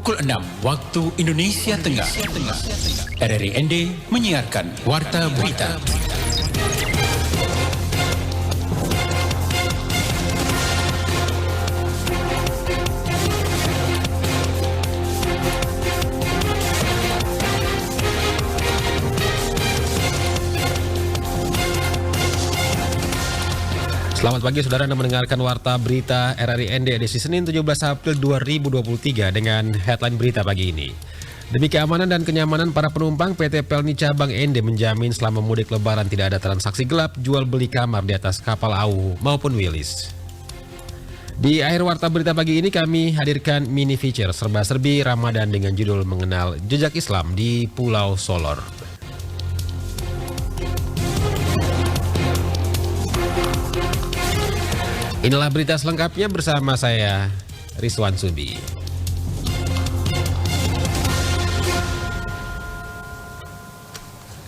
pukul 6 waktu Indonesia Tengah. RRI ND menyiarkan Warta Berita. Selamat pagi saudara, Anda mendengarkan Warta Berita RRI ND edisi Senin 17 April 2023 dengan headline berita pagi ini. Demi keamanan dan kenyamanan para penumpang, PT Pelni Cabang ND menjamin selama mudik lebaran tidak ada transaksi gelap jual beli kamar di atas kapal AU maupun Wilis. Di akhir Warta Berita pagi ini kami hadirkan mini feature serba-serbi Ramadan dengan judul mengenal jejak Islam di Pulau Solor. Inilah berita selengkapnya bersama saya, Rizwan Subi.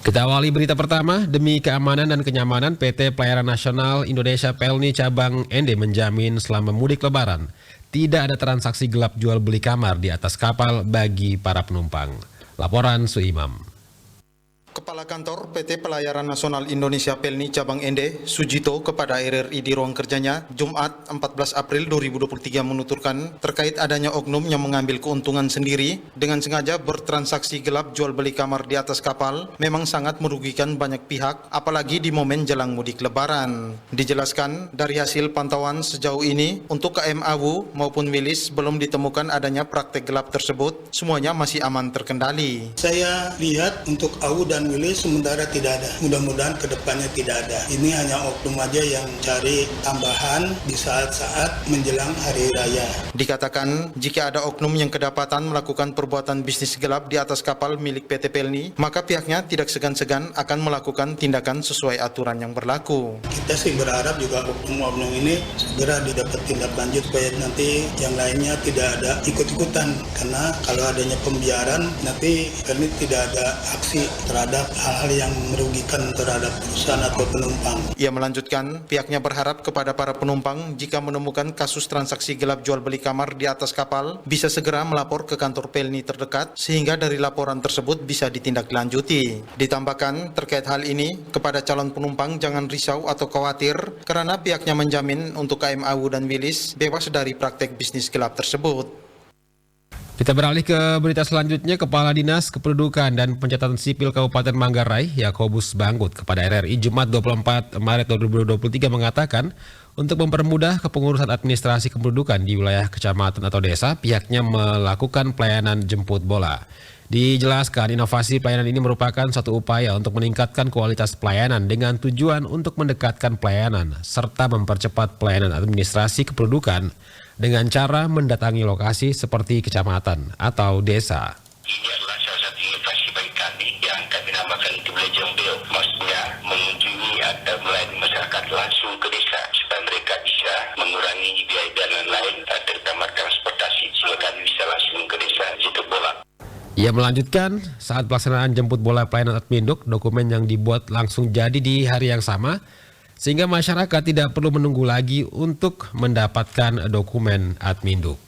Kita awali berita pertama, demi keamanan dan kenyamanan PT Pelayaran Nasional Indonesia Pelni Cabang ND menjamin selama mudik lebaran tidak ada transaksi gelap jual beli kamar di atas kapal bagi para penumpang. Laporan Suimam. Kepala Kantor PT Pelayaran Nasional Indonesia Pelni Cabang ND, Sujito, kepada RRI di ruang kerjanya Jumat 14 April 2023 menuturkan terkait adanya oknum yang mengambil keuntungan sendiri dengan sengaja bertransaksi gelap jual beli kamar di atas kapal memang sangat merugikan banyak pihak, apalagi di momen jelang mudik lebaran. Dijelaskan dari hasil pantauan sejauh ini untuk KM AWU maupun Wilis belum ditemukan adanya praktek gelap tersebut, semuanya masih aman terkendali. Saya lihat untuk AWU dan Wilis sementara tidak ada. Mudah-mudahan kedepannya tidak ada. Ini hanya oknum aja yang cari tambahan di saat-saat menjelang hari raya. Dikatakan jika ada oknum yang kedapatan melakukan perbuatan bisnis gelap di atas kapal milik PT Pelni, maka pihaknya tidak segan-segan akan melakukan tindakan sesuai aturan yang berlaku. Kita sih berharap juga oknum-oknum ini segera didapat tindak lanjut supaya nanti yang lainnya tidak ada ikut-ikutan. Karena kalau adanya pembiaran nanti Pelni tidak ada aksi terhadap hal-hal yang merugikan terhadap perusahaan atau penumpang. Ia melanjutkan, pihaknya berharap kepada para penumpang jika menemukan kasus transaksi gelap jual beli kamar di atas kapal, bisa segera melapor ke kantor Pelni terdekat sehingga dari laporan tersebut bisa ditindaklanjuti. Ditambahkan, terkait hal ini, kepada calon penumpang jangan risau atau khawatir karena pihaknya menjamin untuk KM AWU dan Wilis bebas dari praktek bisnis gelap tersebut. Kita beralih ke berita selanjutnya. Kepala Dinas Kependudukan dan Pencatatan Sipil Kabupaten Manggarai, Yakobus Banggut, kepada RRI Jumat 24 Maret 2023 mengatakan untuk mempermudah kepengurusan administrasi kependudukan di wilayah kecamatan atau desa, pihaknya melakukan pelayanan jemput bola. Dijelaskan inovasi pelayanan ini merupakan satu upaya untuk meningkatkan kualitas pelayanan dengan tujuan untuk mendekatkan pelayanan serta mempercepat pelayanan administrasi kependudukan dengan cara mendatangi lokasi seperti kecamatan atau desa. Ini adalah salah satu inovasi bagi kami yang kami namakan itu Jembel. Maksudnya mengunjungi atau melayani masyarakat langsung ke desa supaya mereka bisa mengurangi biaya dan lain-lain, terutama transportasi, sehingga kami bisa langsung ke desa jemput bola. Ia melanjutkan, saat pelaksanaan jemput bola pelayanan Adminduk, dokumen yang dibuat langsung jadi di hari yang sama, sehingga masyarakat tidak perlu menunggu lagi untuk mendapatkan dokumen Adminduk.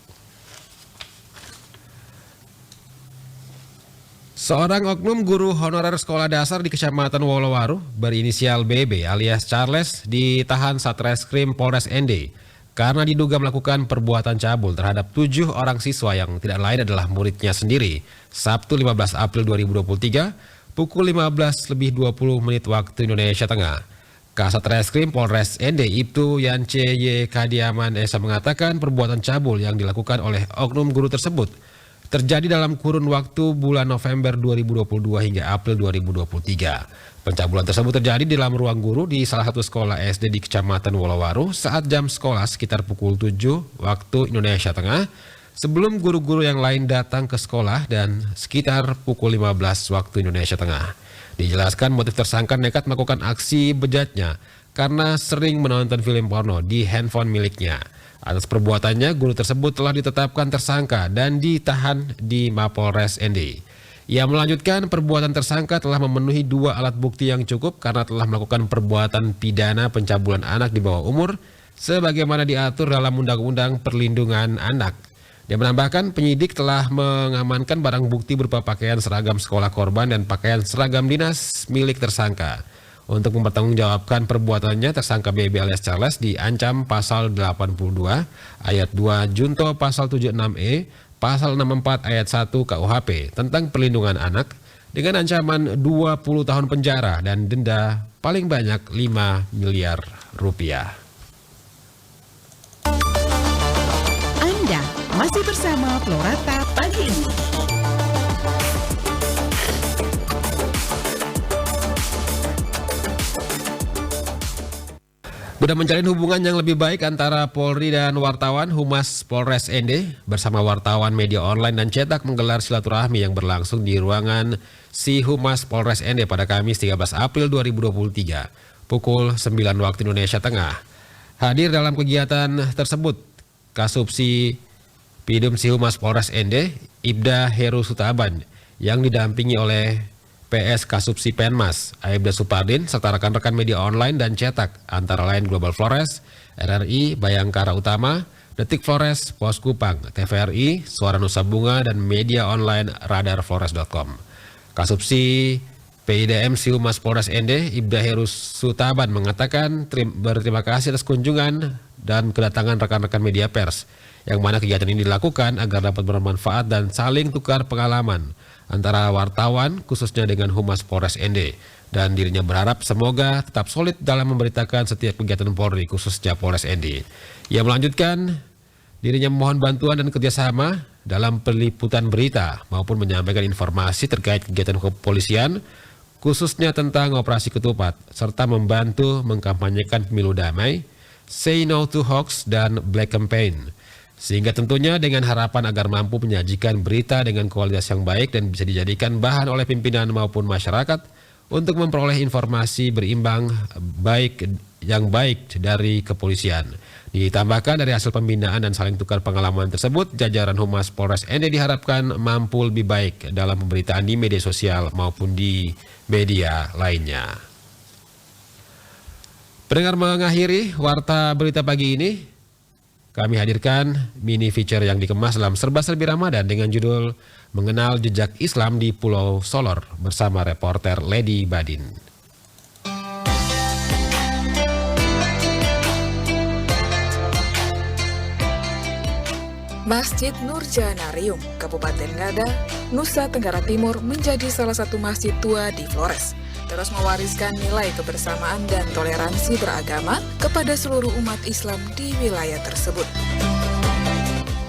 Seorang oknum guru honorer sekolah dasar di Kecamatan Wolowaru berinisial BB alias Charles ditahan Satreskrim Polres ND karena diduga melakukan perbuatan cabul terhadap 7 orang siswa yang tidak lain adalah muridnya sendiri. Sabtu 15 April 2023 pukul 15:20 waktu Indonesia Tengah. Kasat Reskrim Polres ND Ibtu Yance Y. Kadiaman Esa mengatakan perbuatan cabul yang dilakukan oleh oknum guru tersebut terjadi dalam kurun waktu bulan November 2022 hingga April 2023. Pencabulan tersebut terjadi di dalam ruang guru di salah satu sekolah SD di Kecamatan Wolowaru saat jam sekolah sekitar pukul 7 waktu Indonesia Tengah, sebelum guru-guru yang lain datang ke sekolah dan sekitar pukul 15 waktu Indonesia Tengah. Dijelaskan motif tersangka nekat melakukan aksi bejatnya karena sering menonton film porno di handphone miliknya. Atas perbuatannya, guru tersebut telah ditetapkan tersangka dan ditahan di Mapolres ND. Ia melanjutkan perbuatan tersangka telah memenuhi 2 alat bukti yang cukup karena telah melakukan perbuatan pidana pencabulan anak di bawah umur sebagaimana diatur dalam Undang-Undang Perlindungan Anak. Dia menambahkan penyidik telah mengamankan barang bukti berupa pakaian seragam sekolah korban dan pakaian seragam dinas milik tersangka. Untuk mempertanggungjawabkan perbuatannya, tersangka BB alias Charles diancam pasal 82 ayat 2 junto pasal 76E, pasal 64 ayat 1 KUHP tentang perlindungan anak dengan ancaman 20 tahun penjara dan denda paling banyak 5 miliar rupiah. Anda masih bersama Florata pagi ini. Guna menjalin hubungan yang lebih baik antara Polri dan wartawan, Humas Polres ND bersama wartawan media online dan cetak menggelar silaturahmi yang berlangsung di ruangan Si Humas Polres ND pada Kamis 13 April 2023 pukul 9 waktu Indonesia Tengah. Hadir dalam kegiatan tersebut Kasubsi Pidum Si Humas Polres ND, Ibda Heru Sutaban, yang didampingi oleh PS Kasubsi Penmas, Aibda Supardin, serta rekan-rekan media online dan cetak, antara lain Global Flores, RRI, Bayangkara Utama, Detik Flores, Pos Kupang, TVRI, Suara Nusa Bunga, dan media online radarflores.com. Kasubsi PIDM Si Humas Polres ND, Ibda Heru Sutaban mengatakan berterima kasih atas kunjungan dan kedatangan rekan-rekan media pers, yang mana kegiatan ini dilakukan agar dapat bermanfaat dan saling tukar pengalaman antara wartawan khususnya dengan Humas Polres ND, dan dirinya berharap semoga tetap solid dalam memberitakan setiap kegiatan Polri khususnya Polres ND. Ia melanjutkan dirinya memohon bantuan dan kerjasama dalam peliputan berita maupun menyampaikan informasi terkait kegiatan kepolisian khususnya tentang operasi ketupat serta membantu mengkampanyekan pemilu damai, say no to hoax dan black campaign. Sehingga tentunya dengan harapan agar mampu menyajikan berita dengan kualitas yang baik dan bisa dijadikan bahan oleh pimpinan maupun masyarakat untuk memperoleh informasi berimbang yang baik dari kepolisian. Ditambahkan dari hasil pembinaan dan saling tukar pengalaman tersebut, jajaran Humas Polres ND diharapkan mampu lebih baik dalam pemberitaan di media sosial maupun di media lainnya. Pendengar, mengakhiri warta berita pagi ini, kami hadirkan mini feature yang dikemas dalam serba-serbi Ramadan dengan judul Mengenal Jejak Islam di Pulau Solor bersama reporter Lady Badin. Masjid Nurjana Riung, Kabupaten Ngada, Nusa Tenggara Timur menjadi salah satu masjid tua di Flores. Terus mewariskan nilai kebersamaan dan toleransi beragama kepada seluruh umat Islam di wilayah tersebut.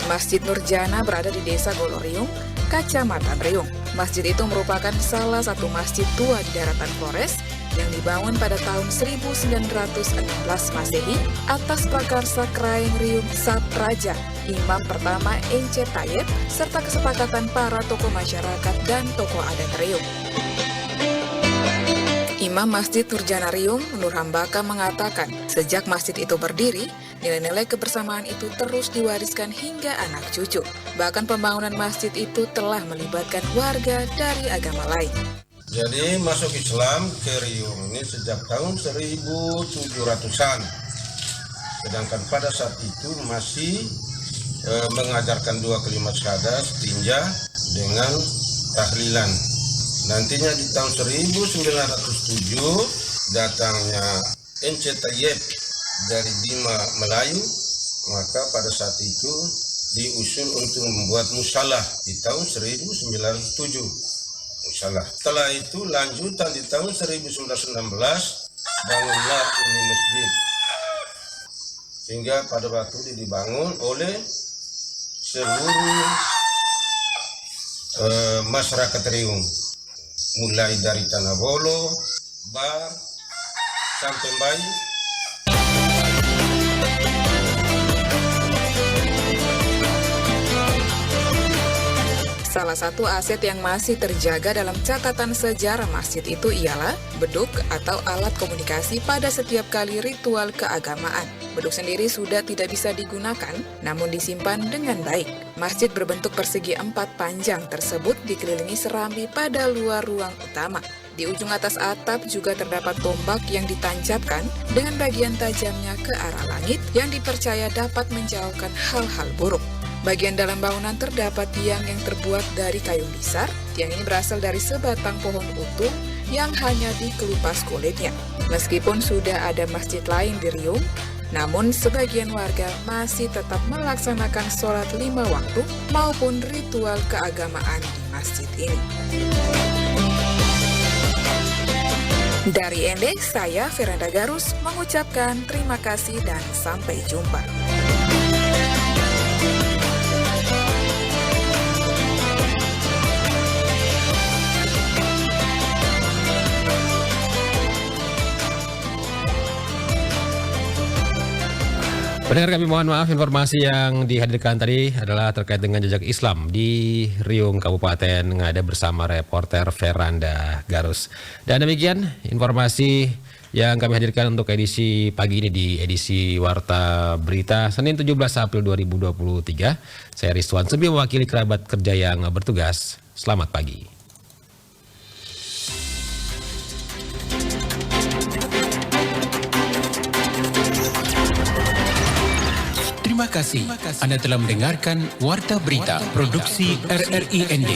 Masjid Nurjana berada di Desa Goloriung, Kacamatan Riung. Masjid itu merupakan salah satu masjid tua di daratan Flores yang dibangun pada tahun 1916 Masehi atas prakarsa Kraeng Riung Sapraja, Imam pertama Ence Tayeb, serta kesepakatan para tokoh masyarakat dan tokoh adat Riung. Imam Masjid Nurjana Riung, Nur Hambaka, mengatakan sejak masjid itu berdiri, nilai-nilai kebersamaan itu terus diwariskan hingga anak cucu. Bahkan pembangunan masjid itu telah melibatkan warga dari agama lain. Jadi masuk Islam ke Riung ini sejak tahun 1700-an. Sedangkan pada saat itu masih mengajarkan 2 kalimat syahadat, tinja dengan tahlilan. Nantinya di tahun 1907 datangnya Ence Tayeb dari Bima Melayu, maka pada saat itu diusul untuk membuat musalah di tahun 1907. Musalah. Setelah itu lanjutan di tahun 1916 bangunlah ini masjid. Sehingga pada waktu itu dibangun oleh seluruh masyarakat Riung. Mulai dari Tanah Bolo, Bar, sampai Bayi. Salah satu aset yang masih terjaga dalam catatan sejarah masjid itu ialah beduk atau alat komunikasi pada setiap kali ritual keagamaan. Beduk sendiri sudah tidak bisa digunakan, namun disimpan dengan baik. Masjid berbentuk persegi 4 panjang tersebut dikelilingi serambi pada luar ruang utama. Di ujung atas atap juga terdapat tombak yang ditancapkan dengan bagian tajamnya ke arah langit yang dipercaya dapat menjauhkan hal-hal buruk. Bagian dalam bangunan terdapat tiang yang terbuat dari kayu besar. Tiang ini berasal dari sebatang pohon utuh yang hanya dikelupas kulitnya. Meskipun sudah ada masjid lain di Riung, namun sebagian warga masih tetap melaksanakan sholat 5 waktu maupun ritual keagamaan di masjid ini. Dari Ende, saya Veranda Garus mengucapkan terima kasih dan sampai jumpa. Pendengar, kami mohon maaf, informasi yang dihadirkan tadi adalah terkait dengan jejak Islam di Riung, Kabupaten Ngada bersama reporter Veranda Garus. Dan demikian informasi yang kami hadirkan untuk edisi pagi ini di edisi Warta Berita Senin 17 April 2023. Saya Rizwan Sebi mewakili kerabat kerja yang bertugas. Selamat pagi. Terima kasih. Anda telah mendengarkan Warta Berita Produksi RRI ND.